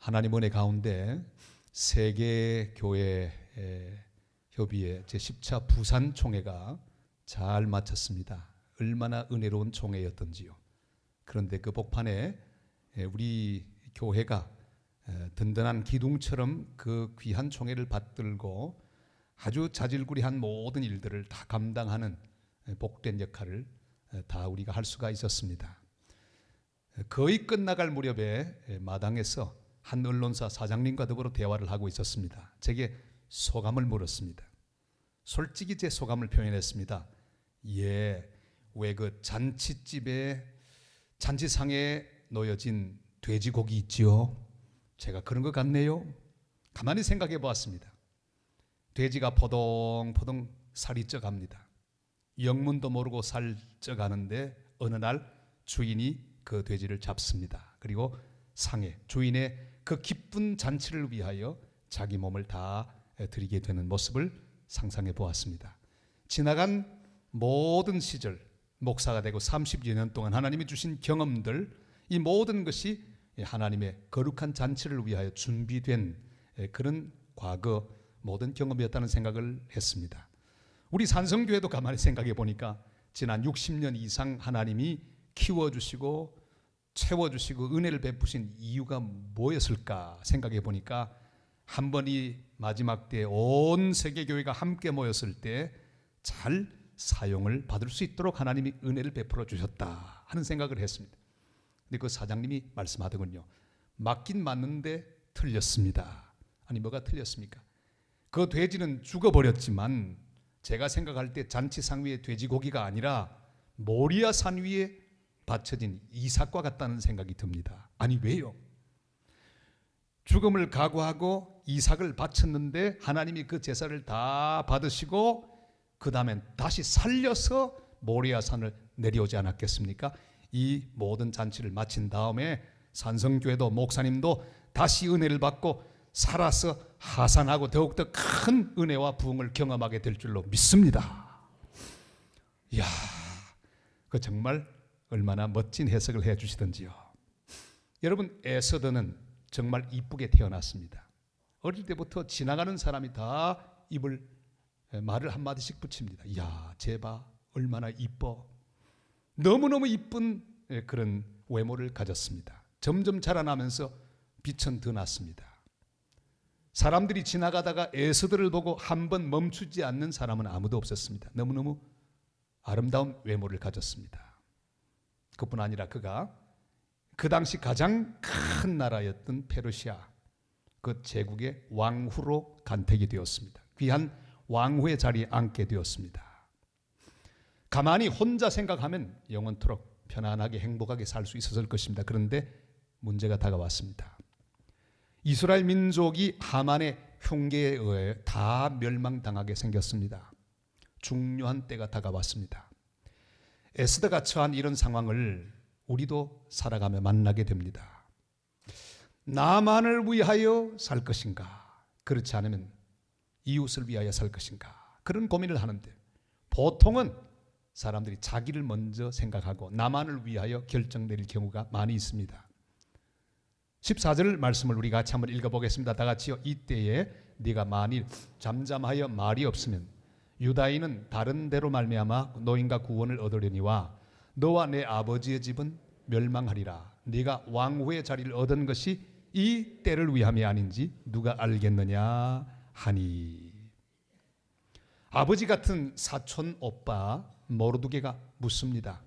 하나님 은혜 가운데 세계교회 협의회 제10차 부산 총회가 잘 마쳤습니다. 얼마나 은혜로운 총회였던지요. 그런데 그 복판에 우리 교회가 든든한 기둥처럼 그 귀한 총회를 받들고 아주 자질구레한 모든 일들을 다 감당하는 복된 역할을 다 우리가 할 수가 있었습니다. 거의 끝나갈 무렵에 마당에서 한 언론사 사장님과 더불어 대화를 하고 있었습니다. 제게 소감을 물었습니다. 솔직히 제 소감을 표현했습니다. 왜 그 잔치집에 잔치상에 놓여진 돼지고기 있지요? 제가 그런 것 같네요. 가만히 생각해 보았습니다. 돼지가 포동포동 살이 쪄갑니다. 영문도 모르고 살 쪄가는데 어느 날 주인이 그 돼지를 잡습니다. 그리고 상에 주인의 그 기쁜 잔치를 위하여 자기 몸을 다 드리게 되는 모습을 상상해 보았습니다. 지나간 모든 시절 목사가 되고 30여 년 동안 하나님이 주신 경험들, 이 모든 것이 하나님의 거룩한 잔치를 위하여 준비된 그런 과거 모든 경험이었다는 생각을 했습니다. 우리 산성교회도 가만히 생각해 보니까 지난 60년 이상 하나님이 키워주시고 채워주시고 은혜를 베푸신 이유가 뭐였을까 생각해 보니까 한 번 이 마지막 때 온 세계교회가 함께 모였을 때 잘 사용을 받을 수 있도록 하나님이 은혜를 베풀어 주셨다 하는 생각을 했습니다. 근데 그 사장님이 말씀하더군요. 맞긴 맞는데 틀렸습니다. 아니 뭐가 틀렸습니까? 그 돼지는 죽어버렸지만 제가 생각할 때 잔치상 위에 돼지고기가 아니라 모리아 산 위에 바쳐진 이삭과 같다는 생각이 듭니다. 아니 왜요? 죽음을 각오하고 이삭을 바쳤는데 하나님이 그 제사를 다 받으시고 그 다음엔 다시 살려서 모리아 산을 내려오지 않았겠습니까? 이 모든 잔치를 마친 다음에 산성교회도 목사님도 다시 은혜를 받고 살아서 하산하고 더욱더 큰 은혜와 부흥을 경험하게 될 줄로 믿습니다. 이야, 그 정말 얼마나 멋진 해석을 해 주시던지요. 여러분, 에서더는 정말 이쁘게 태어났습니다. 어릴 때부터 지나가는 사람이 다 입을 말을 한마디씩 붙입니다. 이야, 쟤봐 얼마나 이뻐. 너무너무 이쁜 그런 외모를 가졌습니다. 점점 자라나면서 빛은 더 났습니다. 사람들이 지나가다가 에스더를 보고 한 번 멈추지 않는 사람은 아무도 없었습니다. 너무너무 아름다운 외모를 가졌습니다. 그뿐 아니라 그가 그 당시 가장 큰 나라였던 페르시아 그 제국의 왕후로 간택이 되었습니다. 귀한 왕후의 자리에 앉게 되었습니다. 가만히 혼자 생각하면 영원토록 편안하게 행복하게 살 수 있었을 것입니다. 그런데 문제가 다가왔습니다. 이스라엘 민족이 하만의 흉계에 의해 다 멸망당하게 생겼습니다. 중요한 때가 다가왔습니다. 에스더가 처한 이런 상황을 우리도 살아가며 만나게 됩니다. 나만을 위하여 살 것인가? 그렇지 않으면 이웃을 위하여 살 것인가? 그런 고민을 하는데 보통은 사람들이 자기를 먼저 생각하고 나만을 위하여 결정 내릴 경우가 많이 있습니다. 14절 말씀을 우리 같이 한번 읽어보겠습니다. 다 같이요. 이때에 네가 만일 잠잠하여 말이 없으면 유다인은 다른 데로 말미암아 노인과 구원을 얻으려니와 너와 내 아버지의 집은 멸망하리라. 네가 왕후의 자리를 얻은 것이 이 때를 위함이 아닌지 누가 알겠느냐 하니. 아버지 같은 사촌 오빠 모르드게가 묻습니다.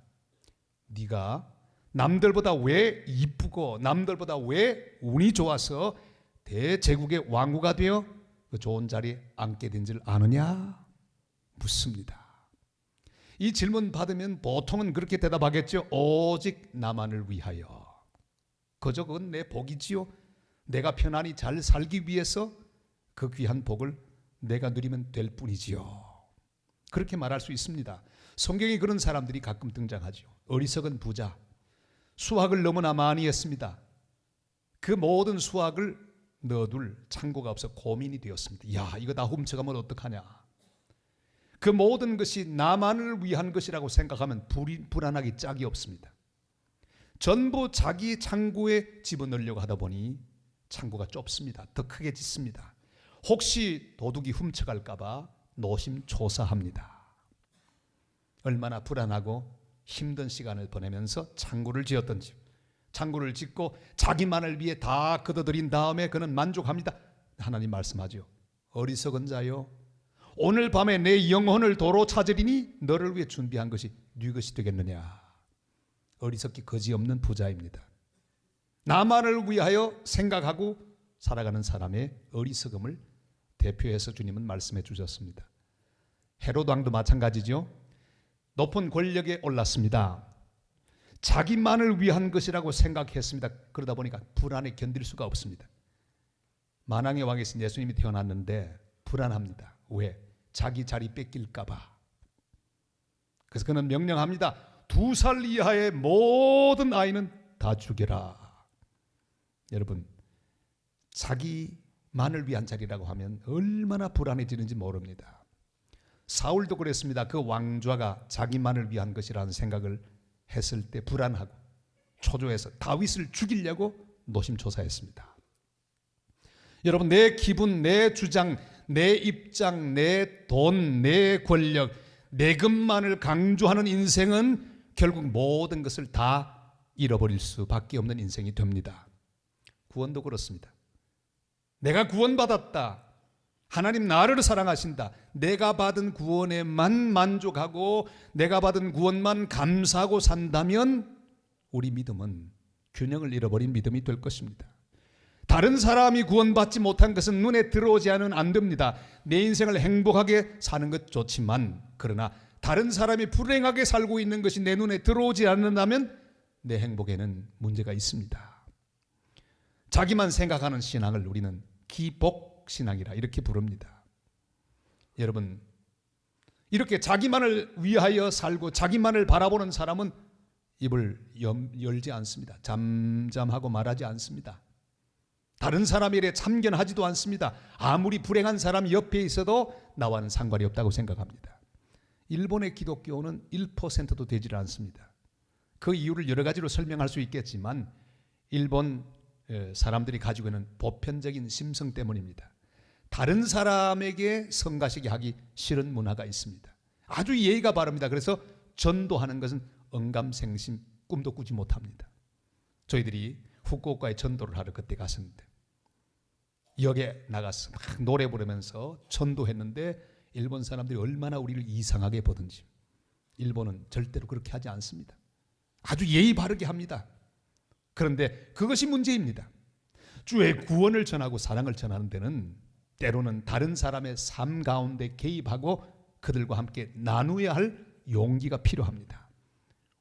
네가 남들보다 왜 이쁘고 남들보다 왜 운이 좋아서 대제국의 왕후가 되어 그 좋은 자리에 앉게 된 줄 아느냐 묻습니다. 이 질문 받으면 보통은 그렇게 대답하겠죠. 오직 나만을 위하여. 그저 그건 내 복이지요. 내가 편안히 잘 살기 위해서 그 귀한 복을 내가 누리면 될 뿐이지요. 그렇게 말할 수 있습니다. 성경에 그런 사람들이 가끔 등장하죠. 어리석은 부자, 수확을 너무나 많이 했습니다. 그 모든 수확을 넣어둘 창고가 없어 고민이 되었습니다. 야, 이거 다 훔쳐가면 어떡하냐. 그 모든 것이 나만을 위한 것이라고 생각하면 불안하기 짝이 없습니다. 전부 자기 창고에 집어넣으려고 하다 보니 창고가 좁습니다. 더 크게 짓습니다. 혹시 도둑이 훔쳐갈까 봐 노심초사합니다. 얼마나 불안하고 힘든 시간을 보내면서 창고를 지었던지, 창고를 짓고 자기만을 위해 다 걷어들인 다음에 그는 만족합니다. 하나님 말씀하죠. 어리석은 자요, 오늘 밤에 내 영혼을 도로 찾으리니 너를 위해 준비한 것이 네 것이 되겠느냐. 어리석기 거지없는 부자입니다. 나만을 위하여 생각하고 살아가는 사람의 어리석음을 대표해서 주님은 말씀해 주셨습니다. 헤롯 왕도 마찬가지죠. 높은 권력에 올랐습니다. 자기만을 위한 것이라고 생각했습니다. 그러다 보니까 불안에 견딜 수가 없습니다. 만왕의 왕이신 예수님이 태어났는데 불안합니다. 왜? 자기 자리 뺏길까 봐. 그래서 그는 명령합니다. 2살 이하의 모든 아이는 다 죽여라. 여러분, 자기만을 위한 자리라고 하면 얼마나 불안해지는지 모릅니다. 사울도 그랬습니다. 그 왕좌가 자기만을 위한 것이라는 생각을 했을 때 불안하고 초조해서 다윗을 죽이려고 노심초사했습니다. 여러분, 내 기분, 내 주장, 내 입장, 내 돈, 내 권력, 내 것만을 강조하는 인생은 결국 모든 것을 다 잃어버릴 수밖에 없는 인생이 됩니다. 구원도 그렇습니다. 내가 구원받았다. 하나님 나를 사랑하신다. 내가 받은 구원에만 만족하고 내가 받은 구원만 감사하고 산다면 우리 믿음은 균형을 잃어버린 믿음이 될 것입니다. 다른 사람이 구원받지 못한 것은 눈에 들어오지 않으면 안 됩니다. 내 인생을 행복하게 사는 것 좋지만, 그러나 다른 사람이 불행하게 살고 있는 것이 내 눈에 들어오지 않는다면 내 행복에는 문제가 있습니다. 자기만 생각하는 신앙을 우리는 기복신앙이라 이렇게 부릅니다. 여러분, 이렇게 자기만을 위하여 살고 자기만을 바라보는 사람은 입을 열지 않습니다. 잠잠하고 말하지 않습니다. 다른 사람 일에 참견하지도 않습니다. 아무리 불행한 사람이 옆에 있어도 나와는 상관이 없다고 생각합니다. 일본의 기독교는 1%도 되질 않습니다. 그 이유를 여러 가지로 설명할 수 있겠지만 일본 사람들이 가지고 있는 보편적인 심성 때문입니다. 다른 사람에게 성가시게 하기 싫은 문화가 있습니다. 아주 예의가 바릅니다. 그래서 전도하는 것은 언감생심, 꿈도 꾸지 못합니다. 저희들이 후쿠오카에 전도를 하러 그때 갔었는데 역에 나가서 막 노래 부르면서 전도했는데 일본 사람들이 얼마나 우리를 이상하게 보든지. 일본은 절대로 그렇게 하지 않습니다. 아주 예의 바르게 합니다. 그런데 그것이 문제입니다. 주의 구원을 전하고 사랑을 전하는 데는 때로는 다른 사람의 삶 가운데 개입하고 그들과 함께 나누어야 할 용기가 필요합니다.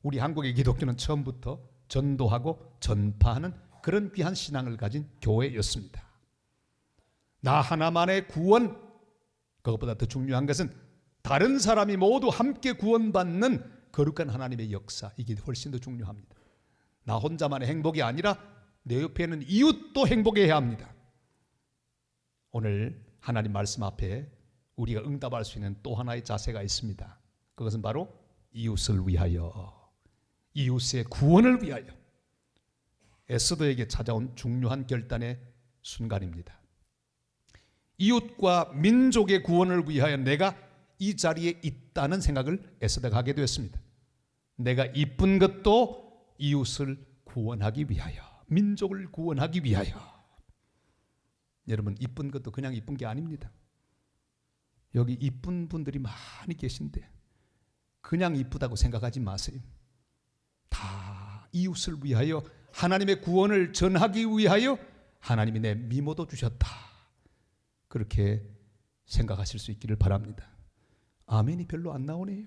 우리 한국의 기독교는 처음부터 전도하고 전파하는 그런 귀한 신앙을 가진 교회였습니다. 나 하나만의 구원, 그것보다 더 중요한 것은 다른 사람이 모두 함께 구원받는 거룩한 하나님의 역사, 이게 훨씬 더 중요합니다. 나 혼자만의 행복이 아니라 내 옆에 있는 이웃도 행복해야 합니다. 오늘 하나님 말씀 앞에 우리가 응답할 수 있는 또 하나의 자세가 있습니다. 그것은 바로 이웃을 위하여, 이웃의 구원을 위하여 에스더에게 찾아온 중요한 결단의 순간입니다. 이웃과 민족의 구원을 위하여 내가 이 자리에 있다는 생각을 에스더가 하게 되었습니다. 내가 이쁜 것도 이웃을 구원하기 위하여, 민족을 구원하기 위하여. 여러분, 이쁜 것도 그냥 이쁜 게 아닙니다. 여기 이쁜 분들이 많이 계신데 그냥 이쁘다고 생각하지 마세요. 다 이웃을 위하여, 하나님의 구원을 전하기 위하여 하나님이 내 미모도 주셨다, 그렇게 생각하실 수 있기를 바랍니다. 아멘이 별로 안 나오네요.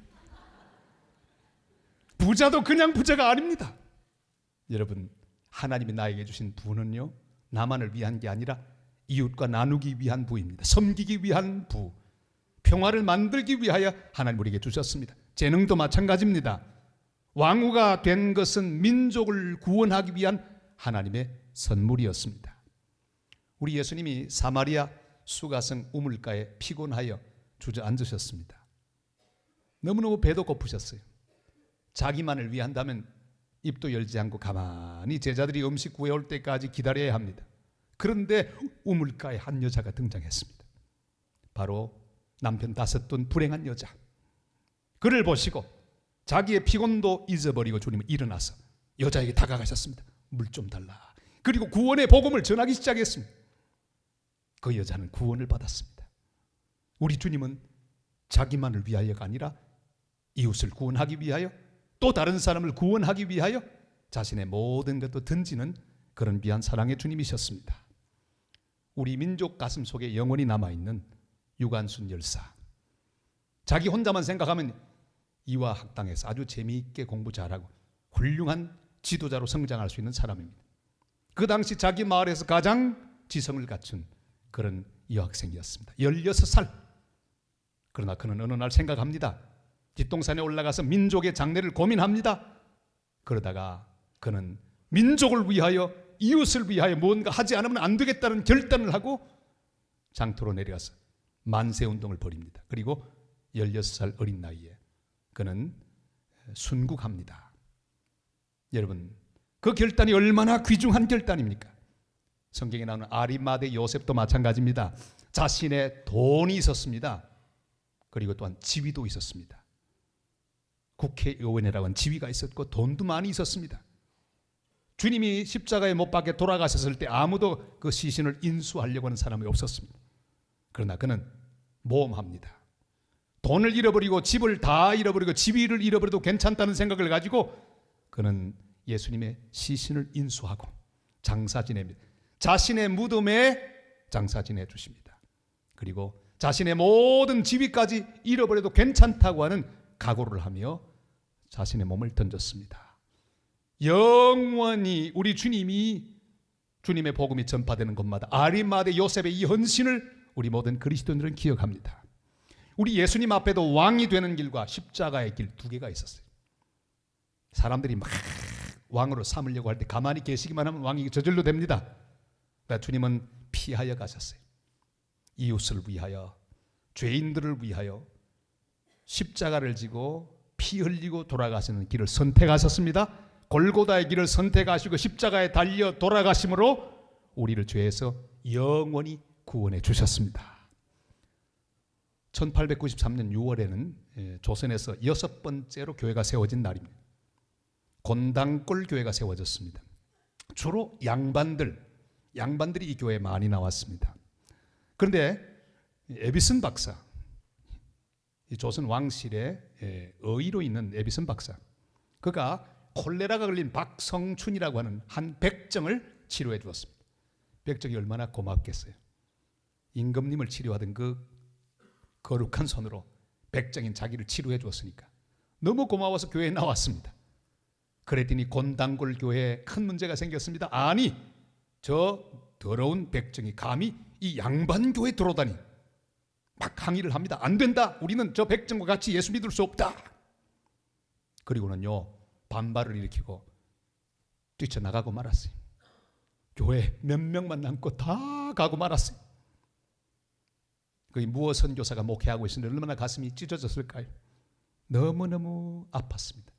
부자도 그냥 부자가 아닙니다. 여러분, 하나님이 나에게 주신 부는요, 나만을 위한 게 아니라 이웃과 나누기 위한 부입니다. 섬기기 위한 부, 평화를 만들기 위하여 하나님 우리에게 주셨습니다. 재능도 마찬가지입니다. 왕후가 된 것은 민족을 구원하기 위한 하나님의 선물이었습니다. 우리 예수님이 사마리아 수가성 우물가에 피곤하여 주저앉으셨습니다. 너무너무 배도 고프셨어요. 자기만을 위한다면 입도 열지 않고 가만히 제자들이 음식 구해올 때까지 기다려야 합니다. 그런데 우물가에 한 여자가 등장했습니다. 바로 남편 5돈 불행한 여자. 그를 보시고 자기의 피곤도 잊어버리고 주님은 일어나서 여자에게 다가가셨습니다. 물 좀 달라. 그리고 구원의 복음을 전하기 시작했습니다. 그 여자는 구원을 받았습니다. 우리 주님은 자기만을 위하여가 아니라 이웃을 구원하기 위하여, 또 다른 사람을 구원하기 위하여 자신의 모든 것도 던지는 그런 귀한 사랑의 주님이셨습니다. 우리 민족 가슴 속에 영원히 남아있는 유관순 열사, 자기 혼자만 생각하면 이화 학당에서 아주 재미있게 공부 잘하고 훌륭한 지도자로 성장할 수 있는 사람입니다. 그 당시 자기 마을에서 가장 지성을 갖춘 그런 여학생이었습니다. 16살. 그러나 그는 어느 날 생각합니다. 뒷동산에 올라가서 민족의 장래를 고민합니다. 그러다가 그는 민족을 위하여, 이웃을 위하여 뭔가 하지 않으면 안 되겠다는 결단을 하고 장터로 내려가서 만세운동을 벌입니다. 그리고 16살 어린 나이에 그는 순국합니다. 여러분, 그 결단이 얼마나 귀중한 결단입니까? 성경에 나오는 아리마대 요셉도 마찬가지입니다. 자신의 돈이 있었습니다. 그리고 또한 지위도 있었습니다. 국회의원이라고 하는 지위가 있었고 돈도 많이 있었습니다. 주님이 십자가에 못 박혀 돌아가셨을 때 아무도 그 시신을 인수하려고 하는 사람이 없었습니다. 그러나 그는 모험합니다. 돈을 잃어버리고 집을 다 잃어버리고 지위를 잃어버려도 괜찮다는 생각을 가지고 그는 예수님의 시신을 인수하고 장사 지냅니다. 자신의 무덤에 장사 지내 주십니다. 그리고 자신의 모든 지위까지 잃어버려도 괜찮다고 하는 각오를 하며 자신의 몸을 던졌습니다. 영원히 우리 주님이, 주님의 복음이 전파되는 곳마다 아리마대 요셉의 이 헌신을 우리 모든 그리스도인들은 기억합니다. 우리 예수님 앞에도 왕이 되는 길과 십자가의 길 2개가 있었어요. 사람들이 막 왕으로 삼으려고 할 때 가만히 계시기만 하면 왕이 저절로 됩니다. 그러나 주님은 피하여 가셨어요. 이웃을 위하여, 죄인들을 위하여 십자가를 지고 피 흘리고 돌아가시는 길을 선택하셨습니다. 골고다의 길을 선택하시고 십자가에 달려 돌아가심으로 우리를 죄에서 영원히 구원해 주셨습니다. 1893년 6월에는 조선에서 6번째로 교회가 세워진 날입니다. 곤당골 교회가 세워졌습니다. 주로 양반들이 이 교회에 많이 나왔습니다. 그런데 에비슨 박사, 이 조선 왕실의 의의로 있는 에비슨 박사, 그가 콜레라가 걸린 박성춘이라고 하는 한 백정을 치료해 주었습니다. 백정이 얼마나 고맙겠어요. 임금님을 치료하던 그 거룩한 손으로 백정인 자기를 치료해 주었으니까 너무 고마워서 교회에 나왔습니다. 그랬더니 곤당골 교회에 큰 문제가 생겼습니다. 아니, 저 더러운 백정이 감히 이 양반 교회에 들어오다니, 막 항의를 합니다. 안 된다. 우리는 저 백정과 같이 예수 믿을 수 없다. 그리고는요, 반발을 일으키고 뛰쳐나가고 말았어요. 교회 몇 명만 남고 다 가고 말았어요. 그 무어 선교사가 목회하고 있었는데 얼마나 가슴이 찢어졌을까요? 너무너무 아팠습니다.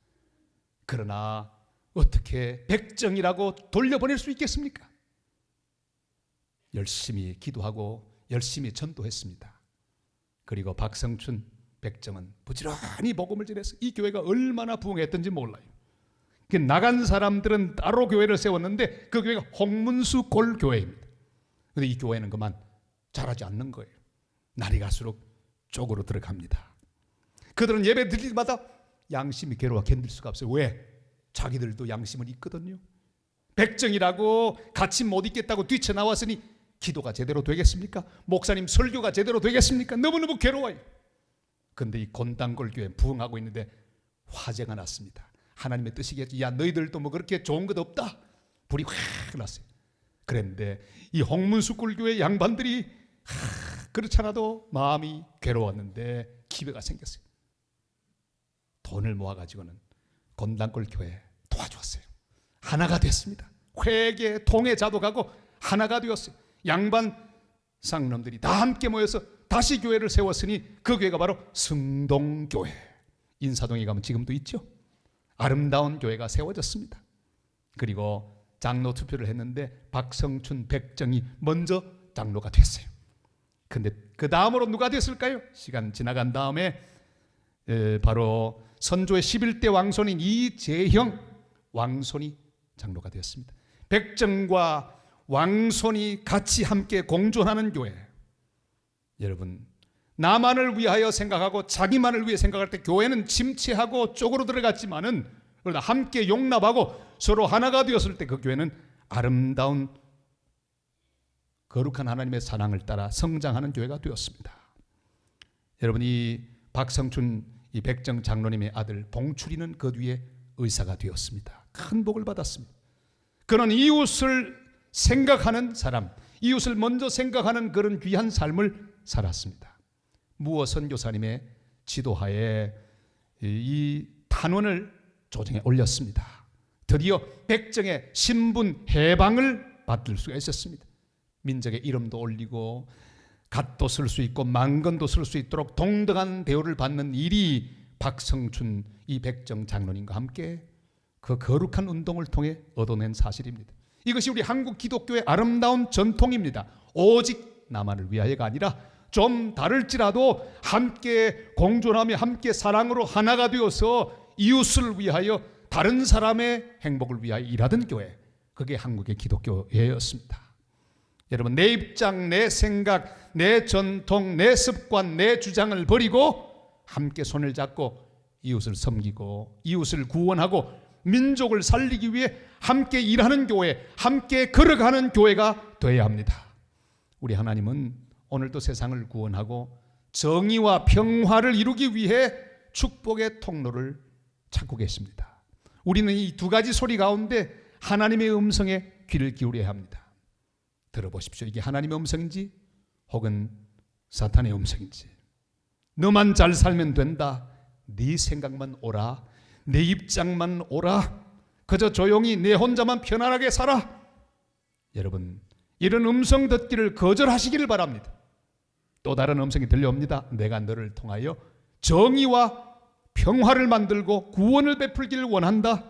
그러나 어떻게 백정이라고 돌려보낼 수 있겠습니까? 열심히 기도하고 열심히 전도했습니다. 그리고 박성춘 백정은 부지런히 복음을 전해서 이 교회가 얼마나 부흥했던지 몰라요. 나간 사람들은 따로 교회를 세웠는데 그 교회가 홍문수 골 교회입니다. 그런데 이 교회는 그만 자라지 않는 거예요. 날이 갈수록 쪽으로 들어갑니다. 그들은 예배 드릴 때마다 양심이 괴로워 견딜 수가 없어요. 왜? 자기들도 양심은 있거든요. 백정이라고 같이 못 있겠다고 뛰쳐나왔으니 기도가 제대로 되겠습니까? 목사님 설교가 제대로 되겠습니까? 너무너무 괴로워요. 그런데 이 곤당골 교회 부흥하고 있는데 화재가 났습니다. 하나님의 뜻이겠지. 야, 너희들도 뭐 그렇게 좋은 것 없다. 불이 확 났어요. 그런데 이 홍문수골 교회 양반들이 그렇지 않아도 마음이 괴로웠는데 기회가 생겼어요. 돈을 모아가지고는 곤당골 교회에 도와주었어요. 하나가 됐습니다. 회계, 통해, 자독하고 하나가 되었어요. 양반 상놈들이 다 함께 모여서 다시 교회를 세웠으니 그 교회가 바로 승동교회. 인사동에 가면 지금도 있죠. 아름다운 교회가 세워졌습니다. 그리고 장로 투표를 했는데 박성춘, 백정이 먼저 장로가 됐어요. 근데 그 다음으로 누가 됐을까요? 시간 지나간 다음에 바로 선조의 11대 왕손인 이재형 왕손이 장로가 되었습니다. 백정과 왕손이 같이 함께 공존하는 교회. 여러분, 나만을 위하여 생각하고 자기만을 위해 생각할 때 교회는 침체하고 쪽으로 들어갔지만은 그러나 함께 용납하고 서로 하나가 되었을 때 그 교회는 아름다운 거룩한 하나님의 사랑을 따라 성장하는 교회가 되었습니다. 여러분, 이 박성춘, 이 백정 장로님의 아들 봉출이는 그 뒤에 의사가 되었습니다. 큰 복을 받았습니다. 그는 이웃을 생각하는 사람, 이웃을 먼저 생각하는 그런 귀한 삶을 살았습니다. 무어 선교사님의 지도하에 이 단원을 조정에 올렸습니다. 드디어 백정의 신분 해방을 받을 수가 있었습니다. 민족의 이름도 올리고 갓도 쓸 수 있고 만건도 쓸 수 있도록 동등한 대우를 받는 일이 박성춘 이 백정 장로님과 함께 그 거룩한 운동을 통해 얻어낸 사실입니다. 이것이 우리 한국 기독교의 아름다운 전통입니다. 오직 나만을 위하여가 아니라 좀 다를지라도 함께 공존하며 함께 사랑으로 하나가 되어서 이웃을 위하여 다른 사람의 행복을 위하여 일하던 교회, 그게 한국의 기독교회였습니다. 여러분, 내 입장, 내 생각, 내 전통, 내 습관, 내 주장을 버리고 함께 손을 잡고 이웃을 섬기고 이웃을 구원하고 민족을 살리기 위해 함께 일하는 교회, 함께 걸어가는 교회가 되어야 합니다. 우리 하나님은 오늘도 세상을 구원하고 정의와 평화를 이루기 위해 축복의 통로를 찾고 계십니다. 우리는 이 두 가지 소리 가운데 하나님의 음성에 귀를 기울여야 합니다. 들어보십시오. 이게 하나님의 음성인지 혹은 사탄의 음성인지. 너만 잘 살면 된다. 네 생각만 옳아. 내 입장만 옳아. 그저 조용히 내 혼자만 편안하게 살아. 여러분, 이런 음성 듣기를 거절하시기를 바랍니다. 또 다른 음성이 들려옵니다. 내가 너를 통하여 정의와 평화를 만들고 구원을 베풀기를 원한다.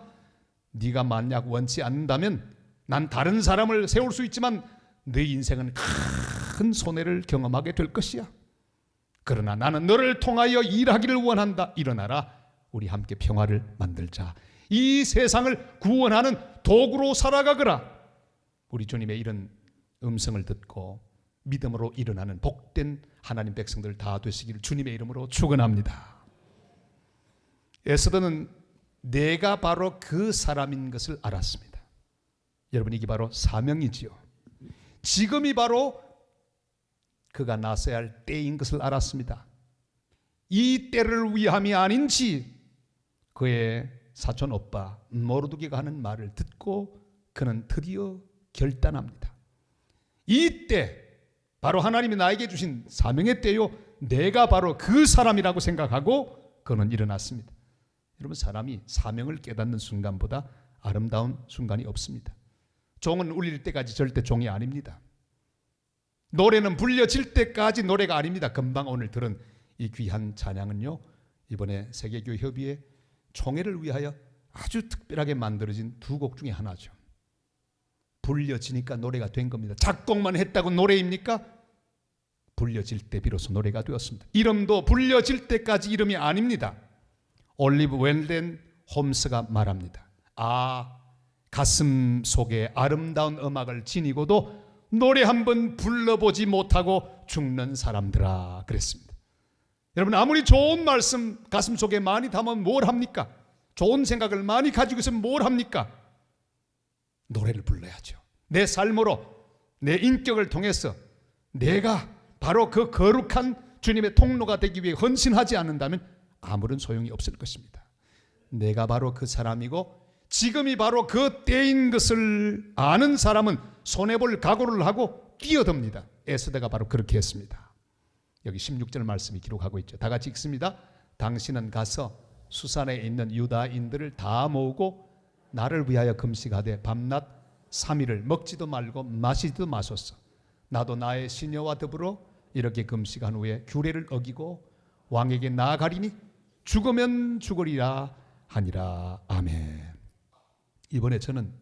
네가 만약 원치 않는다면 난 다른 사람을 세울 수 있지만 네 인생은 큰 손해를 경험하게 될 것이야. 그러나 나는 너를 통하여 일하기를 원한다. 일어나라. 우리 함께 평화를 만들자. 이 세상을 구원하는 도구로 살아가거라. 우리 주님의 이런 음성을 듣고 믿음으로 일어나는 복된 하나님 백성들 다 되시기를 주님의 이름으로 축원합니다. 에스더는 내가 바로 그 사람인 것을 알았습니다. 여러분, 이게 바로 사명이지요. 지금이 바로 그가 나서야 할 때인 것을 알았습니다. 이 때를 위함이 아닌지 그의 사촌 오빠 모르드게가 하는 말을 듣고 그는 드디어 결단합니다. 이 때, 바로 하나님이 나에게 주신 사명의 때요, 내가 바로 그 사람이라고 생각하고 그는 일어났습니다. 여러분, 사람이 사명을 깨닫는 순간보다 아름다운 순간이 없습니다. 종은 울릴 때까지 절대 종이 아닙니다. 노래는 불려질 때까지 노래가 아닙니다. 금방 오늘 들은 이 귀한 찬양은요, 이번에 세계교회협의회 총회를 위하여 아주 특별하게 만들어진 두 곡 중에 하나죠. 불려지니까 노래가 된 겁니다. 작곡만 했다고 노래입니까? 불려질 때 비로소 노래가 되었습니다. 이름도 불려질 때까지 이름이 아닙니다. 올리브 웰덴 홈스가 말합니다. 가슴 속에 아름다운 음악을 지니고도 노래 한번 불러보지 못하고 죽는 사람들아, 그랬습니다. 여러분, 아무리 좋은 말씀 가슴 속에 많이 담으면 뭘 합니까? 좋은 생각을 많이 가지고 있으면 뭘 합니까? 노래를 불러야죠. 내 삶으로, 내 인격을 통해서 내가 바로 그 거룩한 주님의 통로가 되기 위해 헌신하지 않는다면 아무런 소용이 없을 것입니다. 내가 바로 그 사람이고 지금이 바로 그 때인 것을 아는 사람은 손해볼 각오를 하고 뛰어듭니다. 에스더가 바로 그렇게 했습니다. 여기 16절 말씀이 기록하고 있죠. 다 같이 읽습니다. 당신은 가서 수산에 있는 유다인들을 다 모으고 나를 위하여 금식하되 밤낮 3일을 먹지도 말고 마시지도 마소서. 나도 나의 시녀와 더불어 이렇게 금식한 후에 규례를 어기고 왕에게 나아가리니 죽으면 죽으리라 하니라. 아멘. 이번에 저는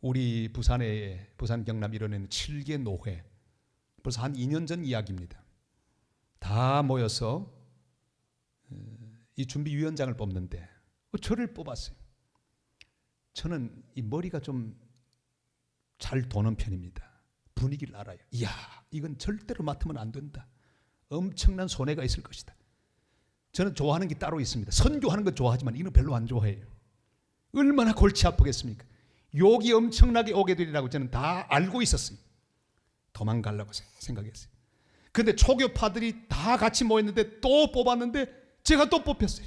우리 부산 경남 일원에는 7개 노회, 벌써 한 2년 전 이야기입니다. 다 모여서 이 준비위원장을 뽑는데 저를 뽑았어요. 저는 이 머리가 좀 잘 도는 편입니다. 분위기를 알아요. 이야, 이건 절대로 맡으면 안 된다. 엄청난 손해가 있을 것이다. 저는 좋아하는 게 따로 있습니다. 선교하는 건 좋아하지만 이는 별로 안 좋아해요. 얼마나 골치 아프겠습니까? 욕이 엄청나게 오게 되리라고 저는 다 알고 있었어요. 도망가려고 생각했어요. 그런데 초교파들이 다 같이 모였는데 또 뽑았는데 제가 또 뽑혔어요.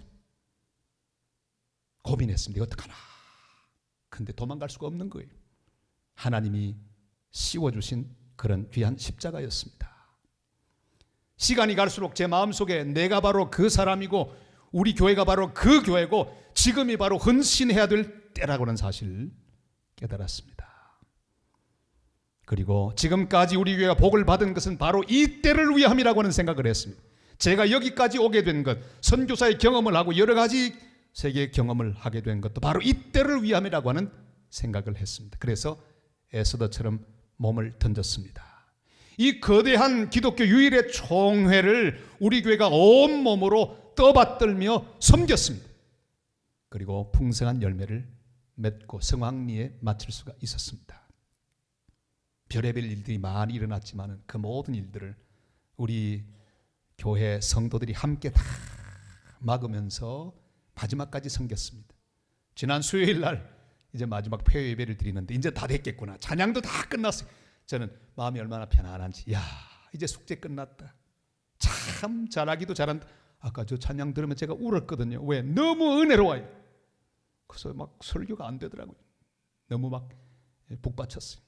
고민했습니다. 어떡하나. 근데 도망갈 수가 없는 거예요. 하나님이 씌워주신 그런 귀한 십자가였습니다. 시간이 갈수록 제 마음속에 내가 바로 그 사람이고 우리 교회가 바로 그 교회고 지금이 바로 헌신해야 될 때라고는 사실을 깨달았습니다. 그리고 지금까지 우리 교회가 복을 받은 것은 바로 이 때를 위함이라고 하는 생각을 했습니다. 제가 여기까지 오게 된 것, 선교사의 경험을 하고 여러 가지 세계의 경험을 하게 된 것도 바로 이 때를 위함이라고 하는 생각을 했습니다. 그래서 에스더처럼 몸을 던졌습니다. 이 거대한 기독교 유일의 총회를 우리 교회가 온몸으로 떠받들며 섬겼습니다. 그리고 풍성한 열매를 맺고 성황리에 마칠 수가 있었습니다. 별의별 일들이 많이 일어났지만 그 모든 일들을 우리 교회 성도들이 함께 다 막으면서 마지막까지 섬겼습니다. 지난 수요일 날 이제 마지막 폐회 예배를 드리는데 이제 다 됐겠구나. 찬양도 다 끝났어요. 저는 마음이 얼마나 편안한지, 야, 이제 숙제 끝났다. 참 잘하기도 잘한다. 아까 저 찬양 들으면 제가 울었거든요. 왜? 너무 은혜로워요. 그래서 막 설교가 안 되더라고요. 너무 막 북받쳤어요.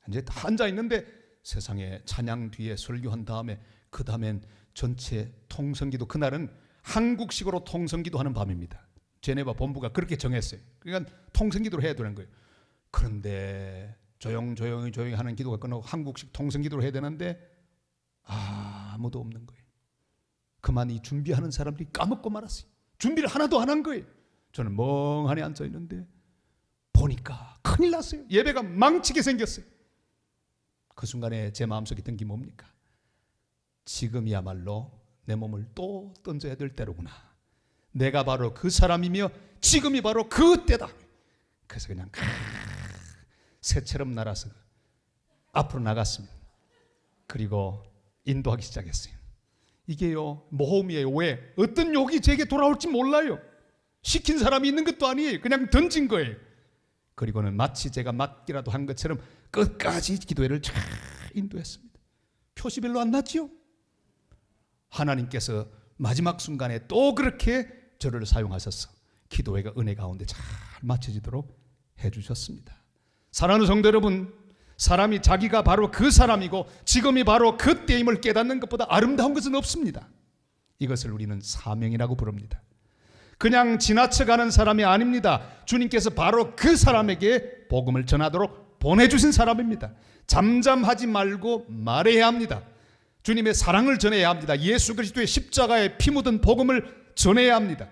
이제 다 앉아 있는데 세상에 찬양 뒤에 설교한 다음에 그 다음엔 전체 통성기도, 그날은 한국식으로 통성기도 하는 밤입니다. 제네바 본부가 그렇게 정했어요. 그러니까 통성기도를 해야 되는 거예요. 그런데 조용히 하는 기도가 끝나고 한국식 통성기도를 해야 되는데 아무도 없는 거예요. 그만 이 준비하는 사람들이 까먹고 말았어요. 준비를 하나도 안 한 거예요. 저는 멍하니 앉아 있는데 보니까 큰일 났어요. 예배가 망치게 생겼어요. 그 순간에 제 마음속에 든 게 뭡니까? 지금이야말로 내 몸을 또 던져야 될 때로구나. 내가 바로 그 사람이며 지금이 바로 그 때다. 그래서 그냥 새처럼 날아서 앞으로 나갔습니다. 그리고 인도하기 시작했어요. 이게요, 모험이에요. 왜? 어떤 욕이 제게 돌아올지 몰라요. 시킨 사람이 있는 것도 아니에요. 그냥 던진 거예요. 그리고는 마치 제가 맞기라도 한 것처럼 끝까지 기도회를 잘 인도했습니다. 표시 별로 안 났지요? 하나님께서 마지막 순간에 또 그렇게 저를 사용하셔서 기도회가 은혜 가운데 잘 맞춰지도록 해주셨습니다. 사랑하는 성도 여러분, 사람이 자기가 바로 그 사람이고 지금이 바로 그때임을 깨닫는 것보다 아름다운 것은 없습니다. 이것을 우리는 사명이라고 부릅니다. 그냥 지나쳐가는 사람이 아닙니다. 주님께서 바로 그 사람에게 복음을 전하도록 보내주신 사람입니다. 잠잠하지 말고 말해야 합니다. 주님의 사랑을 전해야 합니다. 예수 그리스도의 십자가에 피 묻은 복음을 전해야 합니다.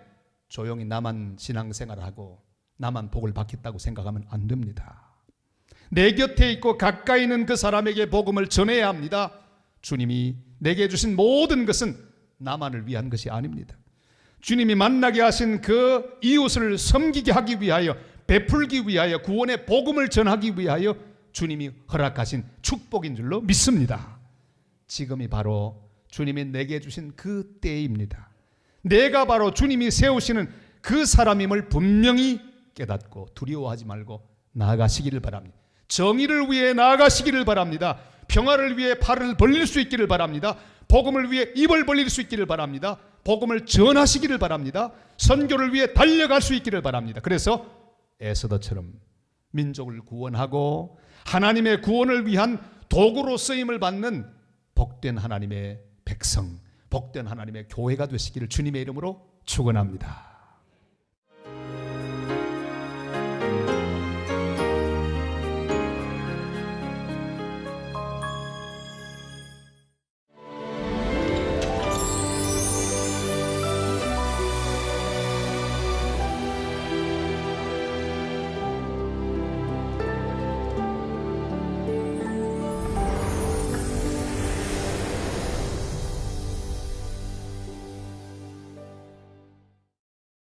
조용히 나만 신앙생활을 하고 나만 복을 받겠다고 생각하면 안 됩니다. 내 곁에 있고 가까이 있는 그 사람에게 복음을 전해야 합니다. 주님이 내게 주신 모든 것은 나만을 위한 것이 아닙니다. 주님이 만나게 하신 그 이웃을 섬기게 하기 위하여, 베풀기 위하여, 구원의 복음을 전하기 위하여 주님이 허락하신 축복인 줄로 믿습니다. 지금이 바로 주님이 내게 주신 그 때입니다. 내가 바로 주님이 세우시는 그 사람임을 분명히 깨닫고 두려워하지 말고 나아가시기를 바랍니다. 정의를 위해 나아가시기를 바랍니다. 평화를 위해 팔을 벌릴 수 있기를 바랍니다. 복음을 위해 입을 벌릴 수 있기를 바랍니다. 복음을 전하시기를 바랍니다. 선교를 위해 달려갈 수 있기를 바랍니다. 그래서 에스더처럼 민족을 구원하고 하나님의 구원을 위한 도구로 쓰임을 받는 복된 하나님의 백성, 복된 하나님의 교회가 되시기를 주님의 이름으로 축원합니다.